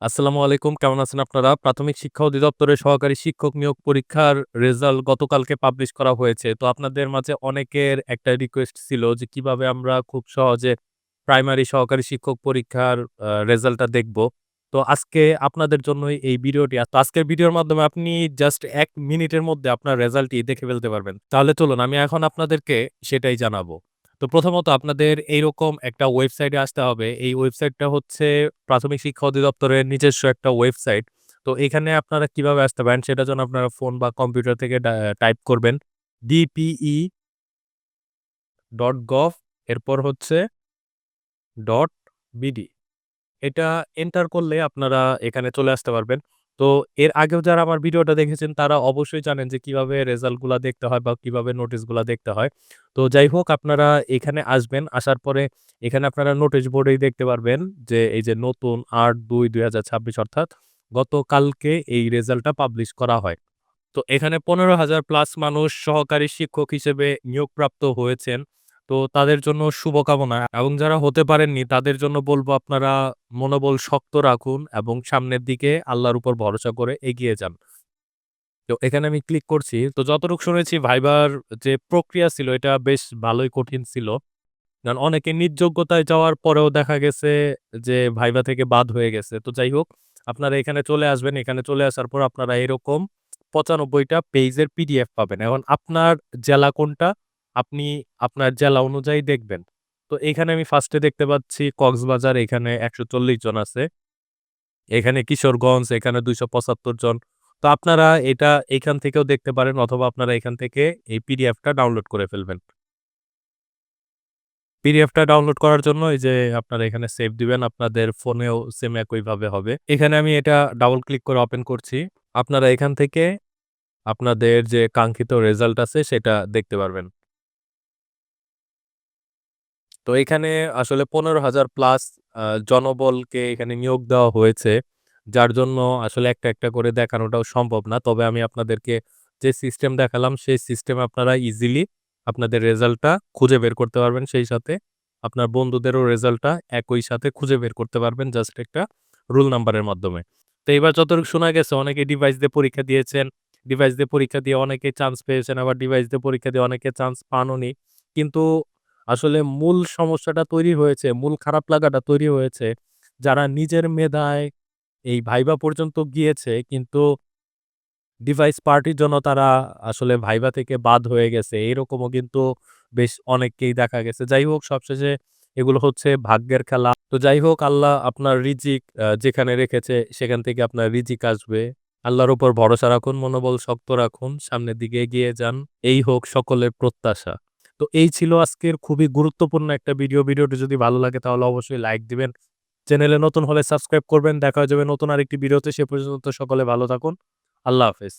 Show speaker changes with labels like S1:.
S1: আসসালামু আলাইকুম। কেমন আছেন আপনারা? প্রাথমিক শিক্ষা অধিদপ্তরের সহকারী শিক্ষক নিয়োগ পরীক্ষার রেজাল্ট গতকালকে পাবলিশ করা হয়েছে। তো আপনাদের মাঝে অনেকের একটা রিকোয়েস্ট ছিল যে কিভাবে আমরা খুব সহজে প্রাইমারি সহকারী শিক্ষক পরীক্ষার রেজাল্টটা দেখব। তো আজকে আপনাদের জন্যই এই ভিডিওটি। তো আজকের ভিডিওর মাধ্যমে আপনি জাস্ট ১ মিনিটের মধ্যে আপনার রেজাল্টটি দেখে ফেলতে পারবেন। তাহলে চলুন আমি এখন আপনাদেরকে সেটাই জানাবো। তো প্রথমত আপনাদের এইরকম একটা ওয়েবসাইটে আসতে হবে। এই ওয়েবসাইটটা হচ্ছে প্রাথমিক শিক্ষা অধিদপ্তরের নিজস্ব একটা ওয়েবসাইট। তো এখানে আপনারা কিভাবে আসতে পারেন সেটার জন্য আপনারা ফোন বা কম্পিউটার থেকে টাইপ করবেন dpe.gov এরপর হচ্ছে .bd এটা এন্টার করলে আপনারা এখানে চলে আসতে পারবেন। তো এর আগেও যারা আমার ভিডিওটা দেখেছেন তারা অবশ্যই জানেন যে কিভাবে রেজাল্ট গুলা দেখতে হয় বা কিভাবে নোটিশ গুলা দেখতে হয়। তো যাই হোক আপনারা এখানে আসবেন। আসার পরে এখানে আপনারা নোটিশ বোর্ডেই দেখতে পারবেন যে এই যে নতুন ৮/২/২০২৬ অর্থাৎ গতকালকে এই রেজাল্টটা পাবলিশ করা হয়। তো এখানে ১৫,০০০ প্লাস মানুষ সহকারী শিক্ষক হিসেবে নিয়োগপ্রাপ্ত হয়েছেন। তো তাদের জন্য শুভকামনা এবং যারা হতে পারেননি তাদের জন্য বলব আপনারা মনোবল শক্ত রাখুন এবং সামনের দিকে আল্লাহর উপর ভরসা করে এগিয়ে যান। তো এখানে আমি ক্লিক করছি। তো যতটুকু শুনেছি ভাইবার যে প্রক্রিয়া ছিল এটা বেশ ভালোই কঠিন ছিল। কারণ অনেকে নিজ যোগ্যতায় যাওয়ার পরেও দেখা গেছে যে ভাইবা থেকে বাদ হয়ে গেছে। তো যাই হোক, আপনারা এখানে চলে আসবেন। এখানে চলে আসার পর আপনারা এরকম ৯৫ টা পেজের পিডিএফ পাবেন। এখন আপনার জেলা কোনটা? আপনি আপনার জেলা অনুযায়ী দেখবেন। তো এখানে আমি ফার্স্ট এ দেখতে পাচ্ছি কক্সবাজার এখানে ১৪০ জন আছে। এখানে কিশোরগঞ্জ এখানে ২৭৫ জন। তো আপনারা এটা এখান থেকেও দেখতে পারেন অথবা আপনারা এখান থেকে এই পিডিএফটা ডাউনলোড করে ফেলবেন। পিডিএফটা ডাউনলোড করার জন্য এই যে আপনারা এখানে সেভ দিবেন। আপনাদের ফোনেও সেম একইভাবে হবে। এখানে আমি এটা ডাবল ক্লিক করে ওপেন করছি। আপনারা এখান থেকে আপনাদের যে কাঙ্ক্ষিত রেজাল্ট আছে সেটা দেখতে পারবেন। তো এখানে আসলে ১৫,০০০ প্লাস জনবলকে এখানে নিয়োগ দেওয়া হয়েছে। যার জন্য আসলে একটা করে দেখানোটাও সম্ভব না। তবে আমি আপনাদেরকে যে সিস্টেম দেখালাম সেই সিস্টেমে আপনারা ইজিলি আপনাদের রেজাল্টটা খুঁজে বের করতে পারবেন। সেই সাথে আপনার বন্ধুদেরও রেজাল্টটা একই সাথে খুঁজে বের করতে পারবেন জাস্ট একটা রুল নাম্বারের মাধ্যমে। তো এবার যতটুকু শোনা গেছে অনেকে ডিভাইস দিয়ে পরীক্ষা দিয়েছেন। ডিভাইস দিয়ে পরীক্ষা দিয়ে অনেকে চান্স পেয়েছেন। আবার ডিভাইস দিয়ে পরীক্ষা দিয়ে অনেকে চান্স পানওনি। কিন্তু আসলে মূল সমস্যাটা তৈরি হয়েছে, মূল খারাপ লাগাটা তৈরি হয়েছে যারা নিজের মেধায় এই ভাইবা পর্যন্ত গিয়েছে কিন্তু ডিভাইস পার্টির জন্য তারা আসলে ভাইবা থেকে বাদ হয়ে গেছে। এরকমও কিন্তু বেশ অনেককেই দেখা গেছে। যাই হোক সবশেষে এগুলো হচ্ছে ভাগ্যের খেলা। তো যাই হোক আল্লাহ আপনার রিজিক যেখানে রেখেছে সেখান থেকে আপনার রিজিক আসবে। আল্লাহর উপর ভরসা রাখুন, মনোবল শক্ত রাখুন, সামনের দিকে এগিয়ে যান। এই হোক সকলের প্রত্যাশা। তো এই ছিল আজকের খুবই গুরুত্বপূর্ণ একটা ভিডিও। ভিডিওটি যদি ভালো লাগে তাহলে অবশ্যই লাইক দিবেন। চ্যানেলে নতুন হলে সাবস্ক্রাইব করবেন। দেখা হয়ে যাবে নতুন আরেকটি ভিডিওতে। সে পর্যন্ত সকলে ভালো থাকুন। আল্লাহ হাফেজ।